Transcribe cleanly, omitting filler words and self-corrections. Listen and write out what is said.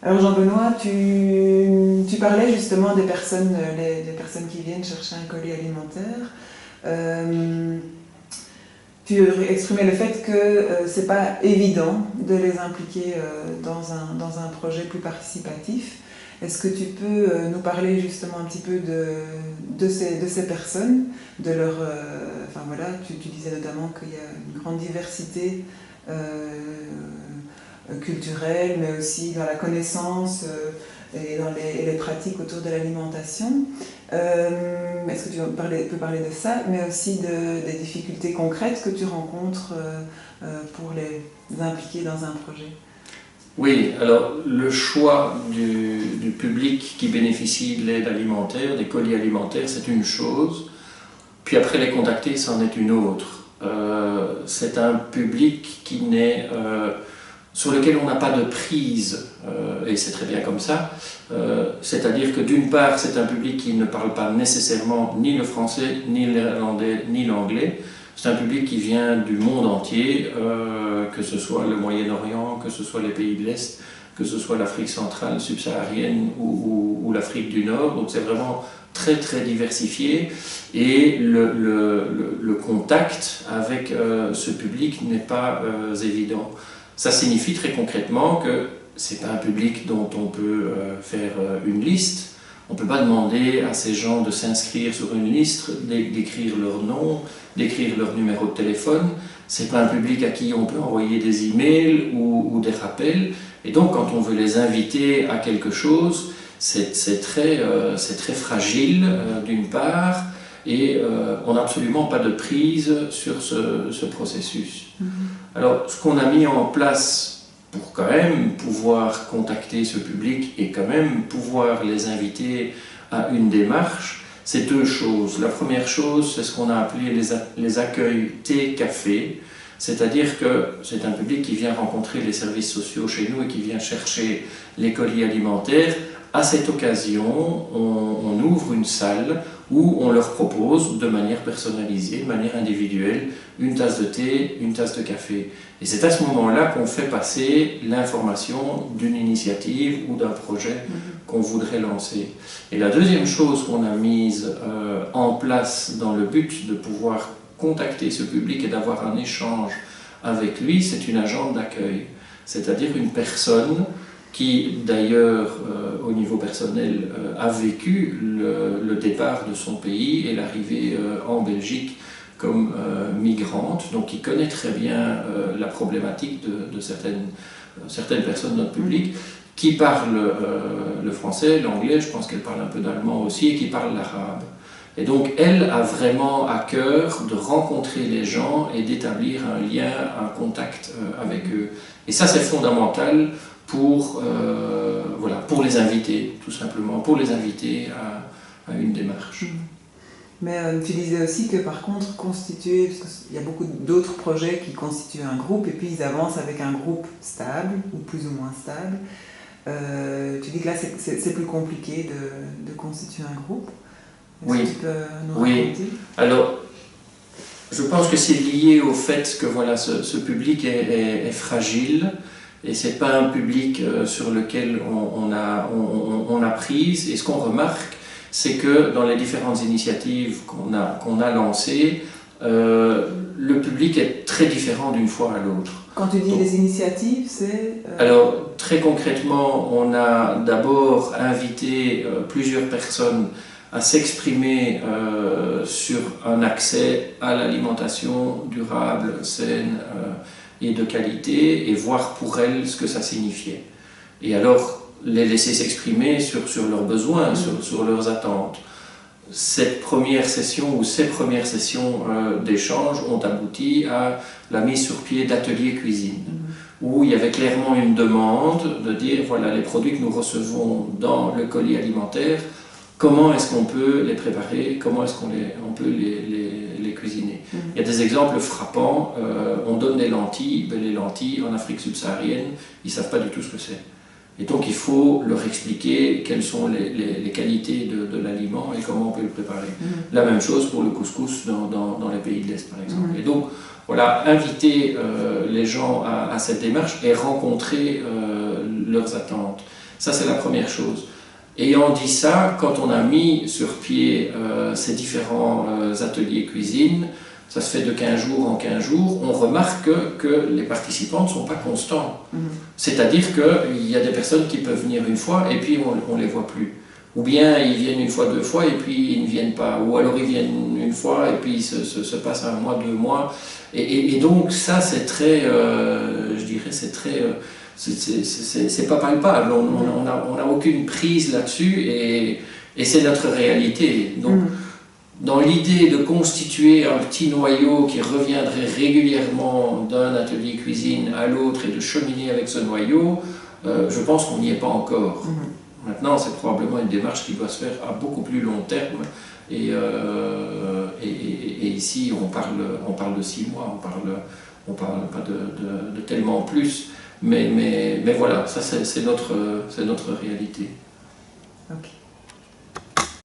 Alors Jean-Benoît, tu parlais justement des personnes, des personnes qui viennent chercher un colis alimentaire. Euh, Tu exprimais le fait que c'est pas évident de les impliquer dans un projet plus participatif. Est-ce que tu peux nous parler justement un petit peu de ces personnes, de leur, enfin voilà, tu disais notamment qu'il y a une grande diversité culturelle, mais aussi dans la connaissance et dans les pratiques autour de l'alimentation. Est-ce que tu peux parler de ça, mais aussi des difficultés concrètes que tu rencontres pour les impliquer dans un projet? Oui, alors le choix du public qui bénéficie de l'aide alimentaire, des colis alimentaires, c'est une chose. Puis après les contacter, c'en est une autre. C'est un public qui n'est sur lequel on n'a pas de prise, et c'est très bien comme ça. C'est-à-dire que d'une part, c'est un public qui ne parle pas nécessairement ni le français, ni le néerlandais, ni l'anglais. C'est un public qui vient du monde entier, que ce soit le Moyen-Orient, que ce soit les pays de l'Est, que ce soit l'Afrique centrale, subsaharienne ou l'Afrique du Nord. Donc c'est vraiment très très diversifié et le contact avec ce public n'est pas évident. Ça signifie très concrètement que c'est pas un public dont on peut faire une liste. On ne peut pas demander à ces gens de s'inscrire sur une liste, d'écrire leur nom, d'écrire leur numéro de téléphone. C'est pas un public à qui on peut envoyer des emails ou des rappels. Et donc, quand on veut les inviter à quelque chose, c'est très fragile d'une part, et on n'a absolument pas de prise sur ce processus. Alors, ce qu'on a mis en place pour quand même pouvoir contacter ce public et quand même pouvoir les inviter à une démarche, c'est deux choses. La première chose, c'est ce qu'on a appelé les accueils thé-café, c'est-à-dire que c'est un public qui vient rencontrer les services sociaux chez nous et qui vient chercher les colis alimentaires. À cette occasion, on ouvre une salle où on leur propose de manière personnalisée, de manière individuelle, une tasse de thé, une tasse de café. Et c'est à ce moment-là qu'on fait passer l'information d'une initiative ou d'un projet qu'on voudrait lancer. Et la deuxième chose qu'on a mise en place dans le but de pouvoir contacter ce public et d'avoir un échange avec lui, c'est une agente d'accueil, c'est-à-dire une personne qui d'ailleurs au niveau personnel a vécu le départ de son pays et l'arrivée en Belgique comme migrante, donc qui connaît très bien la problématique de certaines personnes de notre public, qui parle le français, l'anglais, je pense qu'elle parle un peu d'allemand aussi, et qui parle l'arabe. Et donc elle a vraiment à cœur de rencontrer les gens et d'établir un lien, un contact avec eux. Et ça c'est fondamental pour les inviter, tout simplement, pour les inviter à une démarche. Mais tu disais aussi que par contre, constituer, parce qu'il y a beaucoup d'autres projets qui constituent un groupe et puis ils avancent avec un groupe stable ou plus ou moins stable. Tu dis que là c'est plus compliqué de constituer un groupe. Est-ce que tu peux nous raconter? Alors, je pense que c'est lié au fait que voilà, ce public est fragile. Et ce n'est pas un public sur lequel on a prise. Et ce qu'on remarque, c'est que dans les différentes initiatives qu'on a lancées, le public est très différent d'une fois à l'autre. Quand tu dis les initiatives, c'est... Alors, très concrètement, on a d'abord invité plusieurs personnes à s'exprimer sur un accès à l'alimentation durable, saine, et de qualité, et voir pour elles ce que ça signifiait. Et alors, les laisser s'exprimer sur leurs besoins, sur leurs attentes. Cette première session ou ces premières sessions d'échange ont abouti à la mise sur pied d'ateliers cuisine, où il y avait clairement une demande de dire, voilà, les produits que nous recevons dans le colis alimentaire, comment est-ce qu'on peut les préparer, comment est-ce qu'on peut les cuisiner. Il y a des exemples frappants, on donne des lentilles, les lentilles en Afrique subsaharienne, ils ne savent pas du tout ce que c'est. Et donc il faut leur expliquer quelles sont les qualités de l'aliment et comment on peut le préparer. La même chose pour le couscous dans les pays de l'Est par exemple. Et donc voilà, inviter les gens à cette démarche et rencontrer leurs attentes. Ça, c'est la première chose. Ayant dit ça, quand on a mis sur pied ces différents ateliers cuisine, ça se fait de 15 jours en 15 jours, on remarque que les participants ne sont pas constants. C'est-à-dire qu'il y a des personnes qui peuvent venir une fois et puis on ne les voit plus. Ou bien ils viennent une fois, deux fois et puis ils ne viennent pas. Ou alors ils viennent une fois et puis se passe un mois, 2 mois. Et donc ça c'est très, je dirais, c'est très... c'est pas palpable, on n'a aucune prise là-dessus et c'est notre réalité. Donc, dans l'idée de constituer un petit noyau qui reviendrait régulièrement d'un atelier cuisine à l'autre et de cheminer avec ce noyau, je pense qu'on n'y est pas encore. Maintenant, c'est probablement une démarche qui doit se faire à beaucoup plus long terme. Et ici, on parle de 6 mois, on parle pas de tellement plus. Mais voilà, ça c'est notre réalité. Ok.